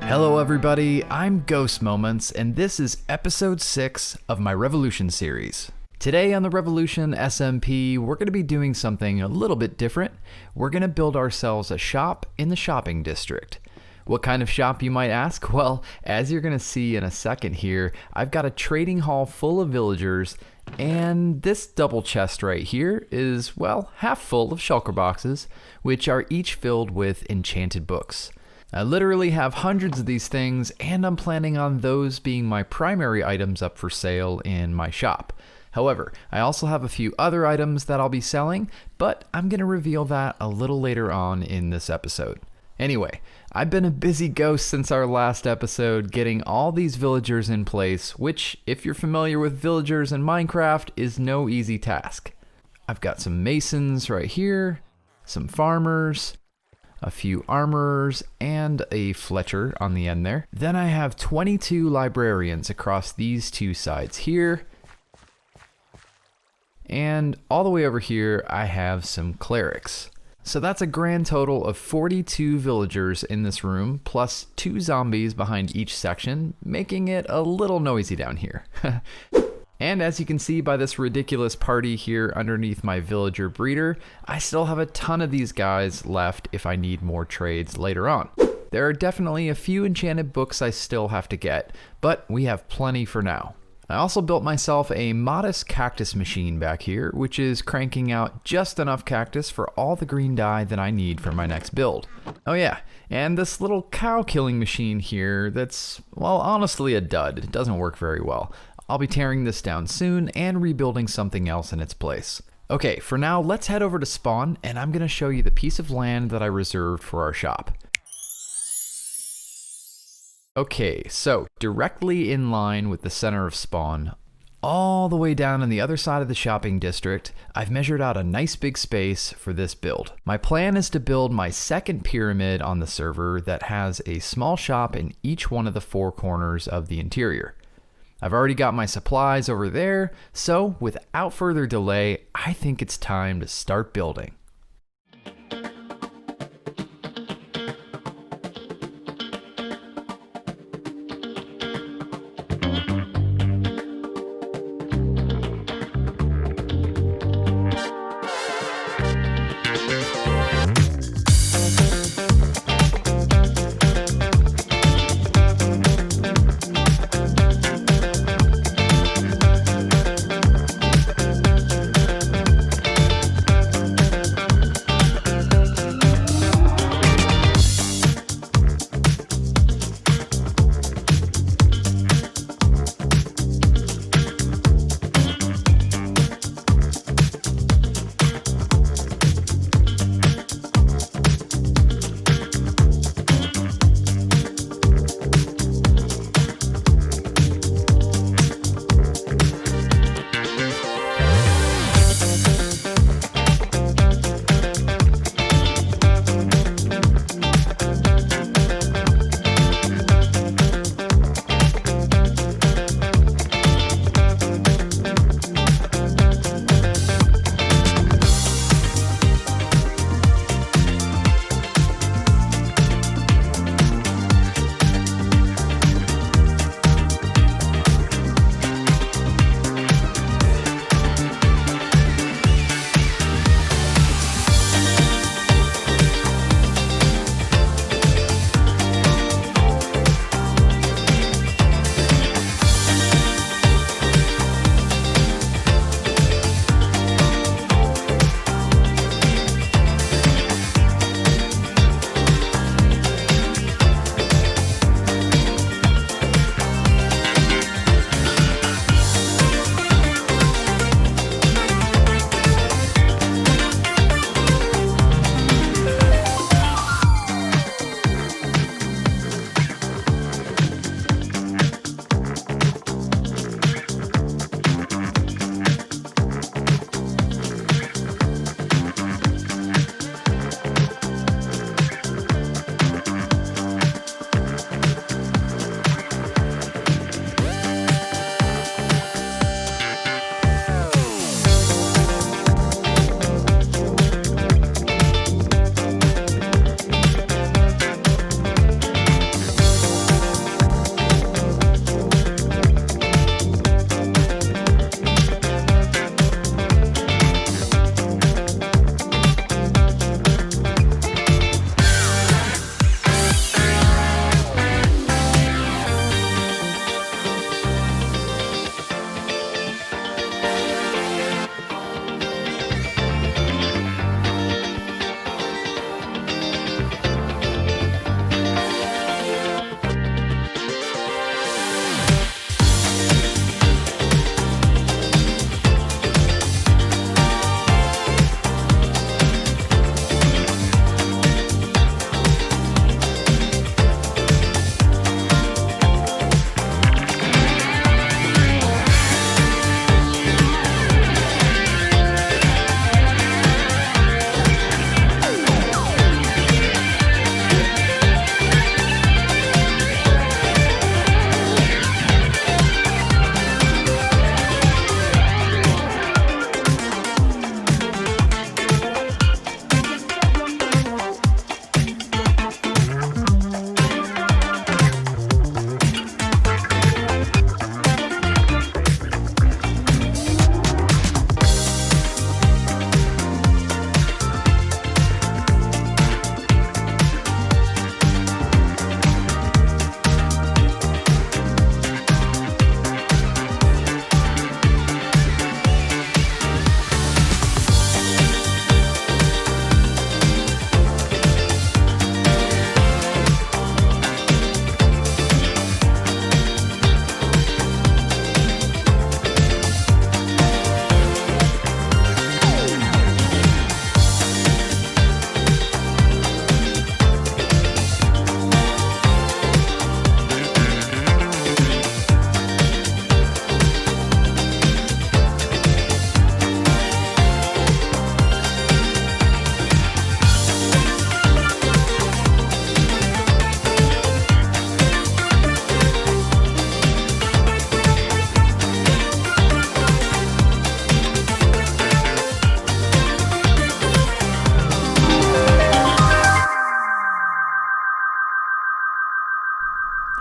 Hello everybody, I'm Ghost Moments, and this is episode 6 of my Revolution series. Today on the Revolution SMP, we're going to be doing something a little bit different. We're going to build ourselves a shop in the shopping district. What kind of shop, you might ask? Well, as you're going to see in a second here, I've got a trading hall full of villagers, and this double chest right here is, well, half full of shulker boxes, which are each filled with enchanted books. I literally have hundreds of these things, and I'm planning on those being my primary items up for sale in my shop. However, I also have a few other items that I'll be selling, but I'm going to reveal that a little later on in this episode. Anyway, I've been a busy ghost since our last episode, getting all these villagers in place, which, if you're familiar with villagers in Minecraft, is no easy task. I've got some masons right here, some farmers, a few armorers, and a Fletcher on the end there. Then I have 22 librarians across these two sides here. And all the way over here, I have some clerics. So that's a grand total of 42 villagers in this room, plus 2 zombies behind each section, making it a little noisy down here. And as you can see by this ridiculous party here underneath my villager breeder, I still have a ton of these guys left if I need more trades later on. There are definitely a few enchanted books I still have to get, but we have plenty for now. I also built myself a modest cactus machine back here, which is cranking out just enough cactus for all the green dye that I need for my next build. Oh yeah, and this little cow killing machine here that's, well, honestly a dud. It doesn't work very well. I'll be tearing this down soon and rebuilding something else in its place. Okay, for now, let's head over to spawn, and I'm going to show you the piece of land that I reserved for our shop. Okay, so directly in line with the center of spawn, all the way down on the other side of the shopping district, I've measured out a nice big space for this build. My plan is to build my second pyramid on the server that has a small shop in each one of the 4 corners of the interior. I've already got my supplies over there, so without further delay, I think it's time to start building.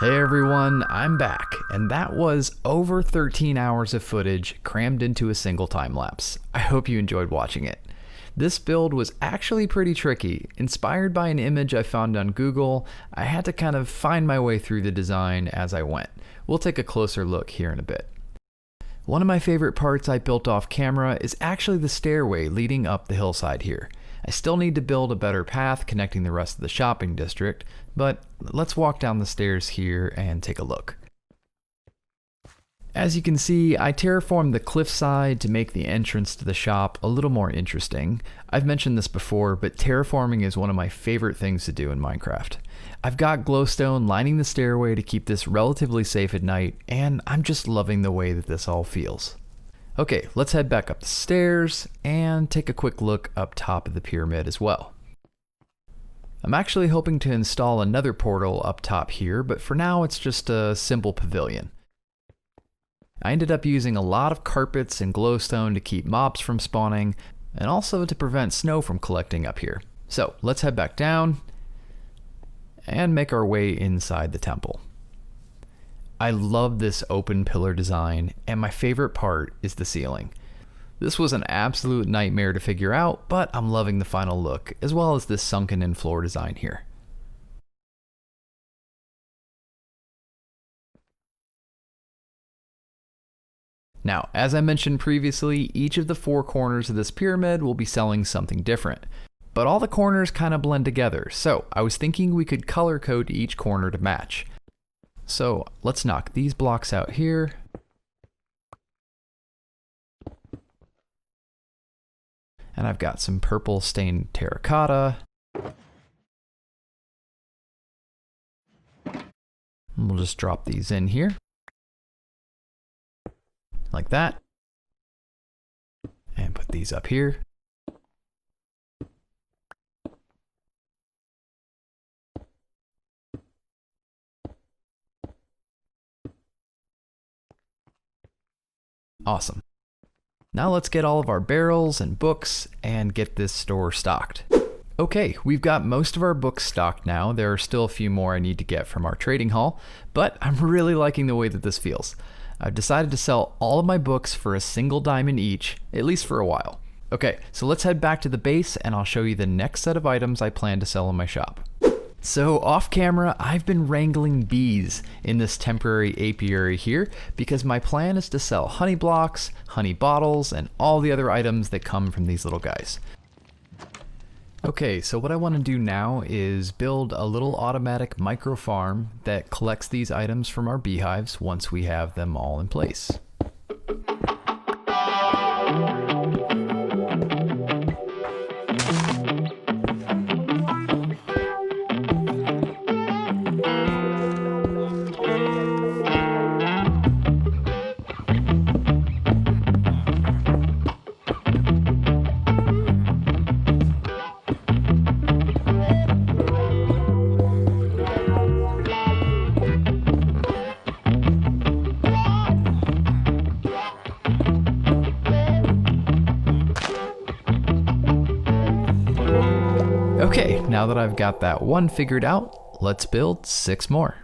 Hey everyone, I'm back, and that was over 13 hours of footage crammed into a single time lapse. I hope you enjoyed watching it. This build was actually pretty tricky. Inspired by an image I found on Google, I had to kind of find my way through the design as I went. We'll take a closer look here in a bit. One of my favorite parts I built off camera is actually the stairway leading up the hillside here. I still need to build a better path connecting the rest of the shopping district, but let's walk down the stairs here and take a look. As you can see, I terraformed the cliffside to make the entrance to the shop a little more interesting. I've mentioned this before, but terraforming is one of my favorite things to do in Minecraft. I've got glowstone lining the stairway to keep this relatively safe at night, and I'm just loving the way that this all feels. Okay, let's head back up the stairs and take a quick look up top of the pyramid as well. I'm actually hoping to install another portal up top here, but for now it's just a simple pavilion. I ended up using a lot of carpets and glowstone to keep mobs from spawning, and also to prevent snow from collecting up here. So let's head back down and make our way inside the temple. I love this open pillar design, and my favorite part is the ceiling. This was an absolute nightmare to figure out, but I'm loving the final look, as well as this sunken in floor design here. Now, as I mentioned previously, each of the four corners of this pyramid will be selling something different, but all the corners kind of blend together, so I was thinking we could color code each corner to match. So let's knock these blocks out here. And I've got some purple stained terracotta. And we'll just drop these in here. Like that. And put these up here. Awesome. Now let's get all of our barrels and books and get this store stocked. Okay, we've got most of our books stocked now. There are still a few more I need to get from our trading hall, but I'm really liking the way that this feels. I've decided to sell all of my books for a single diamond each, at least for a while. Okay, so let's head back to the base and I'll show you the next set of items I plan to sell in my shop. So off camera, I've been wrangling bees in this temporary apiary here because my plan is to sell honey blocks, honey bottles, and all the other items that come from these little guys. Okay, so what I want to do now is build a little automatic micro farm that collects these items from our beehives once we have them all in place. Okay, now that I've got that one figured out, let's build 6 more.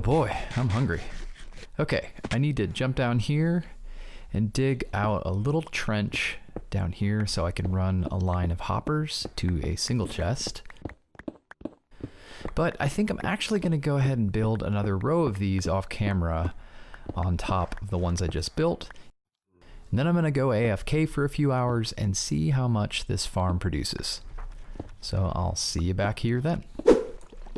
boy, I'm hungry. Okay, I need to jump down here and dig out a little trench down here so I can run a line of hoppers to a single chest. But I think I'm actually going to go ahead and build another row of these off camera on top of the ones I just built. And then I'm going to go AFK for a few hours and see how much this farm produces. So I'll see you back here then.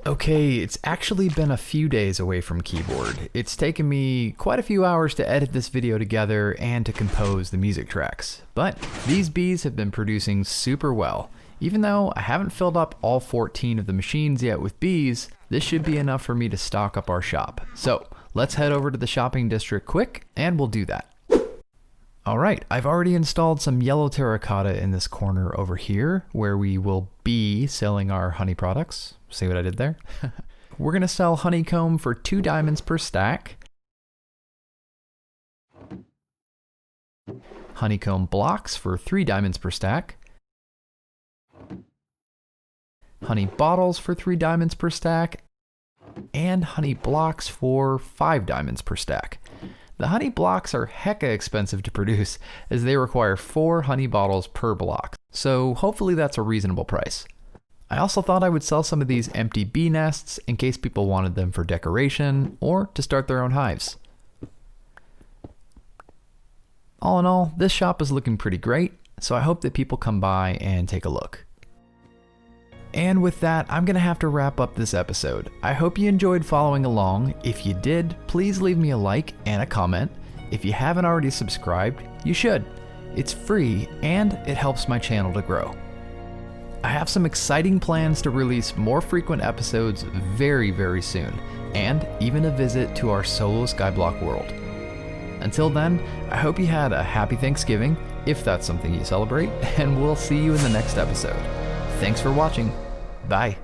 Okay, it's actually been a few days away from keyboard. It's taken me quite a few hours to edit this video together and to compose the music tracks. But these bees have been producing super well. Even though I haven't filled up all 14 of the machines yet with bees, this should be enough for me to stock up our shop. So let's head over to the shopping district quick and we'll do that. Alright, I've already installed some yellow terracotta in this corner over here where we will be selling our honey products. See what I did there? We're going to sell honeycomb for 2 diamonds per stack. Honeycomb blocks for 3 diamonds per stack. Honey bottles for 3 diamonds per stack. And honey blocks for 5 diamonds per stack. The honey blocks are hecka expensive to produce as they require 4 honey bottles per block. So hopefully that's a reasonable price. I also thought I would sell some of these empty bee nests in case people wanted them for decoration or to start their own hives. All in all, this shop is looking pretty great, so I hope that people come by and take a look. And with that, I'm going to have to wrap up this episode. I hope you enjoyed following along. If you did, please leave me a like and a comment. If you haven't already subscribed, you should. It's free and it helps my channel to grow. I have some exciting plans to release more frequent episodes very, very soon, and even a visit to our solo Skyblock world. Until then, I hope you had a happy Thanksgiving, if that's something you celebrate, and we'll see you in the next episode. Thanks for watching. Bye.